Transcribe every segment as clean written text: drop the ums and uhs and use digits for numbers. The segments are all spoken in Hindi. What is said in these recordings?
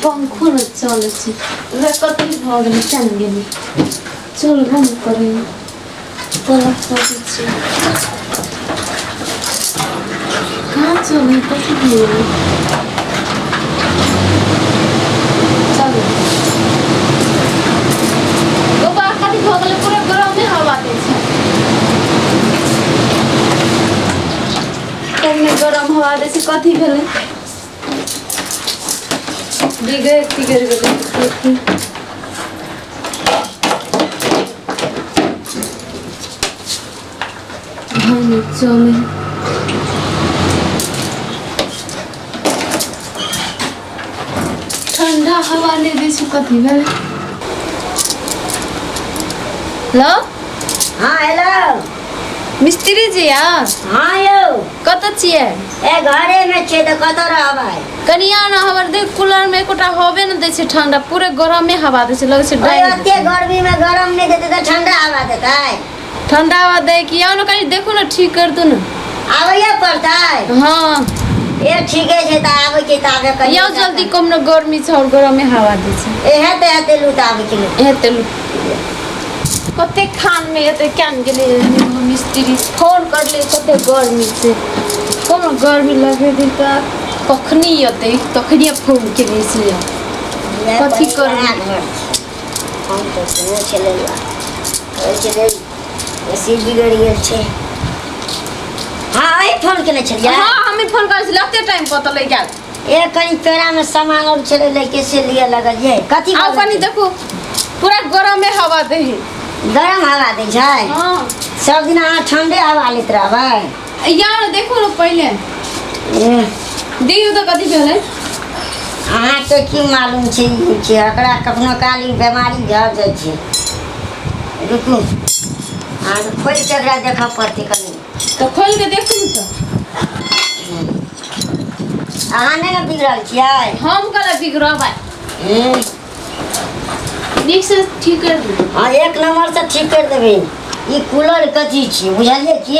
पंखो न चले छी कति भ गेल चल गेली चल बंद करे पलक पड़े छी कहाँ चले कति भेल चल दो बार कति भ गेल पूरा गरम में हवा दे छै तने गरम हवा दे छै कति भेल बिगड़ गेल भाई चले ठंडा हवा ले दे छु कथी भेल हेलो हाँ हेलो मिस्त्री जी यार हाँ यौ कत छिए ए घरे में छे त कत रहबै कनिया न हमर देख कूलर में एकोटा हवे न दै छै ठंडा पूरे गरम में हवा दै छै लगे छै ओए अते गर्मी में गरम नहीं देते त ठंडा हवा देतै ठंडा हवा दे कि आओ न कनी देखो न ठीक कर दू न आबैया पड़तै हां ए ठीके छै त आबै छै त आबे कनी यो जल्दी कम न गर्मी छ और गरम में हवा दै छै एहे लूट आबै छै एते लू कते खान में एते क्यान गेले मिस्त्री फोन कर ले कते गर्मी से कम गर्मी लगे दी त कखनी अते तखनी फोन के से कथी कर हम तो सुनो चलेला कहै छै ऐसी बिगड़ गेल छै हाँ आई फोन केने छलियै हां हमें फोन कर छले अते टाइम पता लग गेल ए कनी पेड़ा में सामान और चले लेके से लिए लगल ये कथी आओ कनी देखो पूरा गरम में हवा दे है गरम हवा दे छै हां सब दिन अहाँ ठंडे हवा लेत रहबै यार देखो न पहले दियो तो कथी भेलै अहाँ के की मालूम छै एकरा कखनो काली बीमारी झड़ जाइ छै रुकू अहाँ खोल के एकरा देखऽ पड़तै कनी तो खोल के देखू त अहाँ नहीं न बिगड़ल छियै हम कला बिगड़बै नीक से ठीक कर दू हाँ एक नंबर से ठीक कर देबै ई कूलर कथी छी बुझलिए कि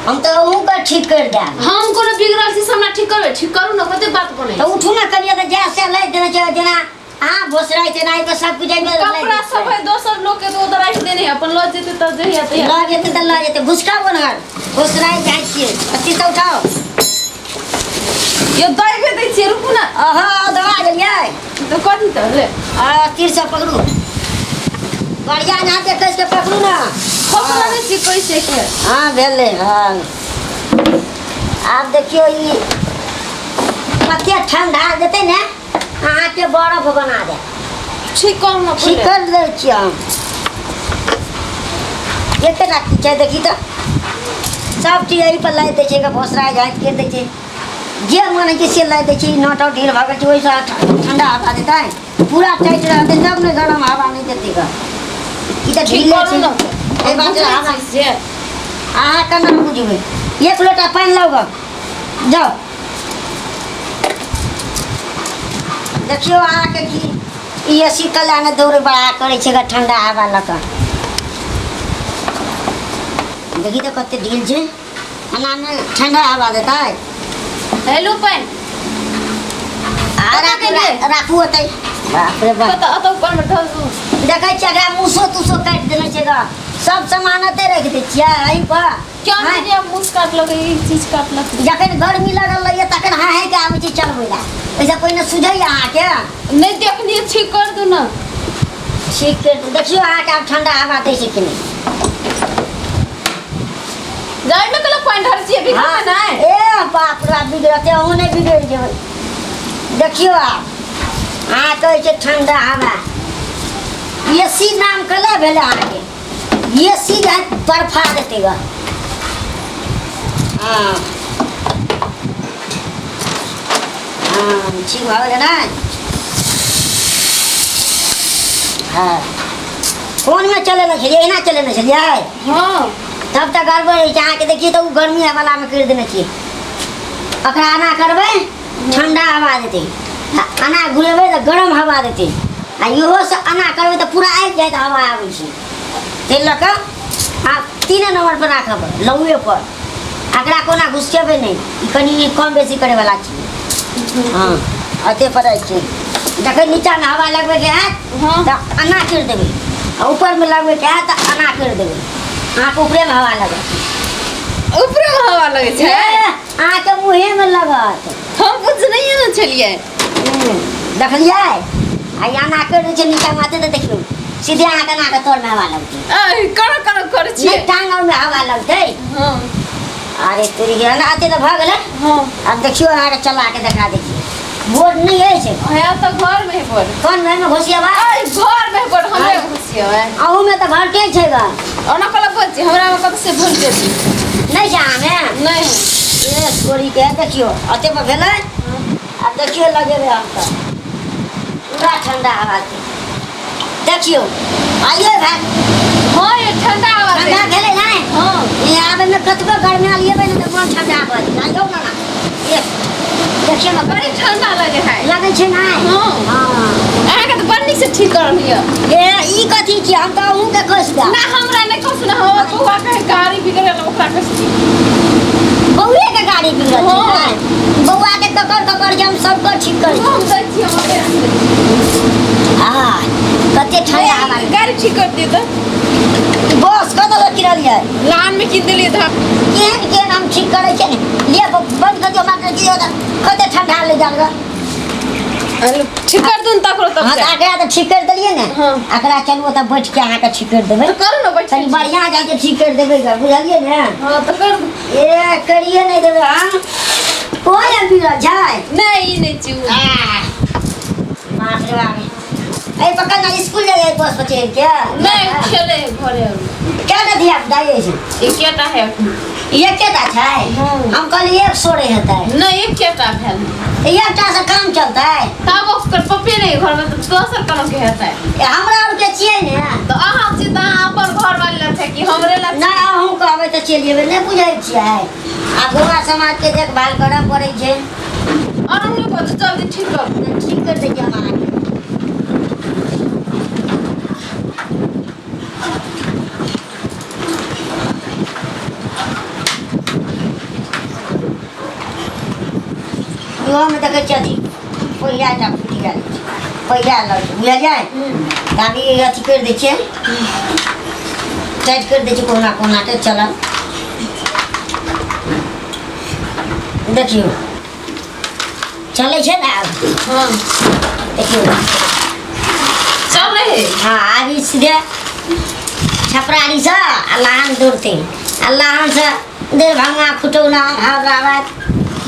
हम तो अहू का ठीक कर देब हम कोनो बिगड़ल छी हमरा ठीक करबै ठीक करू न कते बात बोलै तो उठू ना कनिया त जैसे लै देना छै जेना अहाँ भोसराय ते नहीं तो सब कुछ में कपड़ा सब है दोसर लोग के तो उधर राख देने है अपन ल जेते त जहिया तहिया ला जेते त ला जेते भुसका बनहर भोसराय जाय छियै अति से उठाओ यो दई के दै छी रुकू ना आहा दबा गेलियै तो कथी त ले तीर से पकड़ू बढ़िया ना के कस के पकड़ू ना पकड़ा नहीं छी कैसे के हां भेले हां आप देखियो ई कते ठंडा देते ने अहाँ के बर्फ बना दे ठीक कर न ठीक कर ले छी हम एते ना छै देखी त सब चीज यही पर लाई दे छै के भोसरा जात के दे छै जे मन के से लाई दे छै नट ढील भागल छै ओइसा ठंडा हवा देता है पूरा टाइट रहते जब ने गरम हवा नहीं देती का ई त ढीले छै ए बात हवा से अहाँ केना बुझबै एक लोटा पानी लाओ ग जाओ देखियो अहाँ के की ई एसी कला ने दौड़ बड़ा करे छै ठंडा हवा लका देखी तो कते ढील छै अना ने ठंडा हवा देता है हेलो पाइन आरा के राखू ओतै बाप रे बाप कत अत ऊपर में धर दू देखै छै एकरा मुसो तुसो काट देने छै ग सब सामान एते रख दे छियै एही पर क्या मेरे मुंह काट लगे एक चीज काट लगे जखन गर्मी लगल रहिए तखन हाय के आबै छै चलबै ला ऐसा पहिने सुझै अहाँ के नहीं देखनी ठीक कर दू ना ठीक कर देखियो अहाँ के अब ठंडा हवा दै छै कि नहीं जाय में कला पॉइंट हर छी बिगड़ हाँ, ना है ए बाप रे बिगड़ते हो नहीं बिगड़ जेबै देखियो आप अहाँ कहै छै ठंडा हवा एसी नाम कला भेले अहाँ के एसी जे बर्फा देते ग हाँ हाँ ठीक भऽ गेलै ने हाँ कोन में चले न छलिए एना चले न छलिए हां तब तक गड़बड़ है अहाँ के देखिए तो गर्मी वाला में कर देने चाहिए अकरा आना करबै ठंडा हवा देते आना घुरेबै तो गरम हवा देते आ इहो से आना करबै तो पूरा आबि जाए हवा आबै छै ताहि लऽ कऽ आप 3 नंबर पर राखब लौए पर एकरा कोना घुसेबै नहीं कनी कम बेसी करे वाला छी हाँ अते पर छै देखे नीचा में हवा लगबे के है हाँ तो अना कर देबे और ऊपर में लगबे के है तो अना कर देबे आँख ऊपरे में हवा लगत ऊपर में हवा लगे छे आँख के मुँहे में लगत हम कुछ नहीं है ना चलिए देखलिए आ अना कर दे छै नीचा माथे तो देखियो सीधे आँख अना के तोर में हवा लगतै करो करो कर छी नहीं टांग में हवा लगतै हाँ अरे तेरी ना आते तो भाग ले हाँ अब देखियो आगे चला के दिखा देखिए बोर्ड नहीं है से है तो घर में है पर कौन में घुसिया बा घर में पर हमें खुशी है अहू में तो भरते छै गा ओना कला बच्चे हमरा में कत से भूल जेती नहीं जा में नहीं ये छोरी के देखियो अते में भेलै अब देखियो लगेबे हम तो पूरा ठंडा हवा के देखियो आइए भाई हाँ ये ठंडा हवा ठंडा भेलै नहीं हाँ ये आबे में कतबो गर्मी आलिए बे तो मन ठंडा आबे आइयो ना ना ये देखियो ना बड़ी ठंडा लगे है लगे छै नहीं हाँ हां अहाँ के तो बन्नी से ठीक कर लिया ये ई कथी छी हम तो हूं के खोस दा ना हमरा ने कस ना हो बउआ के गाड़ी बिगड़ल ओकरा कस बउए के गाड़ी बिगड़ल छै हाँ। नहीं बउआ के ककर जम सब को ठीक कर हम दै छी हम हां कते ठंडा हवा गाड़ी ठीक कर दिए तो बस कत किरल है लान में किन दिए था केहन हम ठीक करे छै लिए बंद कर दियो मात्र दियो कते ठंडा ले जागा ठीक कर दूं तकरो तब हां से आकरा तो ठीक कर देलिए ने हाँ। आकरा चलबो त बैठ के आके ठीक कर देबे तो करो ना बैठ तनी बढ़िया जाके ठीक कर देबे ग बुझलिए ने हां तो कर ए करिए नहीं देबे हम कोई अभी रह जाए नहीं चू मात्र बाबे ए पक्का ना स्कूल जाए बस बचे क्या नहीं खेले घरे क्या ना दिया दाई से एकेटा है ये केटा छै हाँ। हम कल एक सोरे हेतै नहीं एकेटा भेल एकटा से काम चलतै तब ओकर पप्पे नहीं घर में तो दोसर कनो के हेतै हमरा और के छियै ने तो अहाँ छी त अहाँ अपन घर वाले लग है कि हमरे लग ना अहूँ कहबै तऽ चलि जेबै नहि बुझै छियै आ गौवा समाज के देखभाल करऽ पड़ै छै और हम लोग को जल्दी ठीक कर ठीक कर दै छियै अहाँ में देखै छियै अथी पहिया टा फुटि गेल पहिया लग बुझलियै ताकि अथी करि दै छियै टाइट करि दै छियै कोना कोना के चलल देखियो चलै छै ने आब हां देखियो चल रहे हाँ आगे सीधे छपरारी से अल्लाहन दौड़ते अल्लाहन से दरभंगा खुटौना हैदराबाद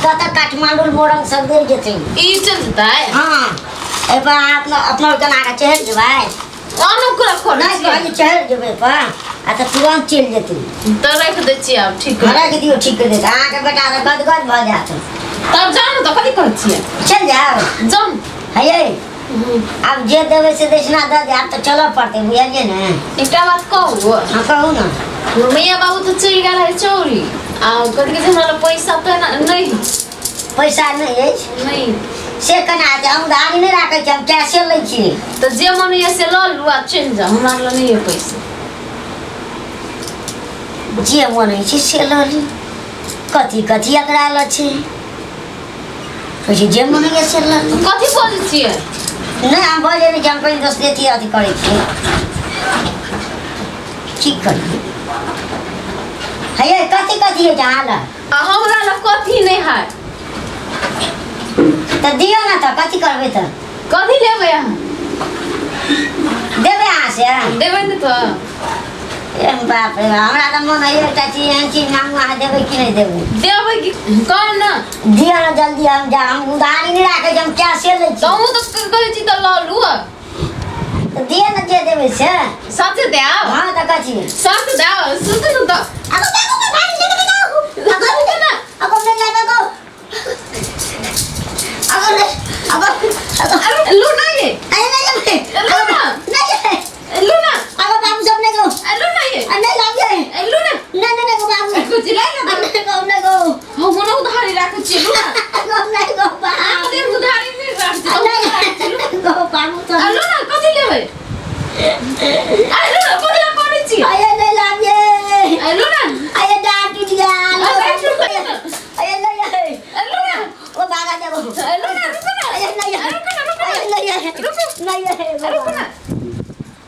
कत काठमांडू मोरंग सब देर जेते ई चल जता है हाँ ए पर अपना अपना जना के चढ़ जेबै अनुकूल खोल नहीं कहली चढ़ जेबै पर आ त तुरंत चल जेते तो रख दे छी अब ठीक घरा के दियो ठीक कर देत अहाँ के बेटा त गदगद भ जात तब जानो तो कथी कहै छियै चल जाओ जान है अब जे देबै से दक्षिणा दे दे आब तो चलऽ पड़तै बुझलिए ने एकटा बात कहू हाँ कहू ना मैया बाबू तो चल गेल है चौरी आ कथी के हमरा पैसा तो नहीं पैसा नहीं अछि नहीं से केना हेतै हम उधारी नहीं राखै छी हम कैशे लै छी तो जे मन ये से ल लू आ चल जा हमरा लग नहीं है पैसा जे मन होइ छै से लऽ ली कथी कथी एकरा लऽ छै कहै छै जे मन होइए से लऽ ली कथी बोलै छियै नहीं हम बजे नहीं हम कहीं दस देती अथी करे छी ठीक कर है कथी कथी है जहाँ ला आ हमरा लग कथी नहीं है तो दियो ना तो कथी करबे तो कथी लेबै अहाँ देबे अहाँ से देबै नहीं तो ए बाप रे बाप, हमरा तो मन है एकटा चीज एहन चीज मांगू अहाँ देबै कि नहीं देबै देबै कि कौन ना दियो ना जल्दी हम जा हम उधारी नहीं राखै छी हम कैशे लै छी तो हम तो कहै छी त ल लू तो दियो ना जे देबै से साथे दे आओ हाँ तो कथी साथे दे आओ सुन न तो अब देखो तो भाई ले दो अब ना अब ले ले दो अब लू ना ये अरे नहीं लू ना नहीं लू ना अब बाबू सब ले गो लू ना ये नहीं लागे लू ना नहीं गो बाबू कुछ लाई ना नहीं गो हम मन उधारी राखै छी लू ना नहीं गो बाबू हम दे उधारी नहीं राखै छी नहीं गो बाबू तो लू ना कथी लेबै लू ना कथी ला करै छी आये नहीं लागे लू ना आये डांट दिया आये नहीं लू ना ओ भागा दे वो लू ना आये नहीं आये नहीं नहीं है अरे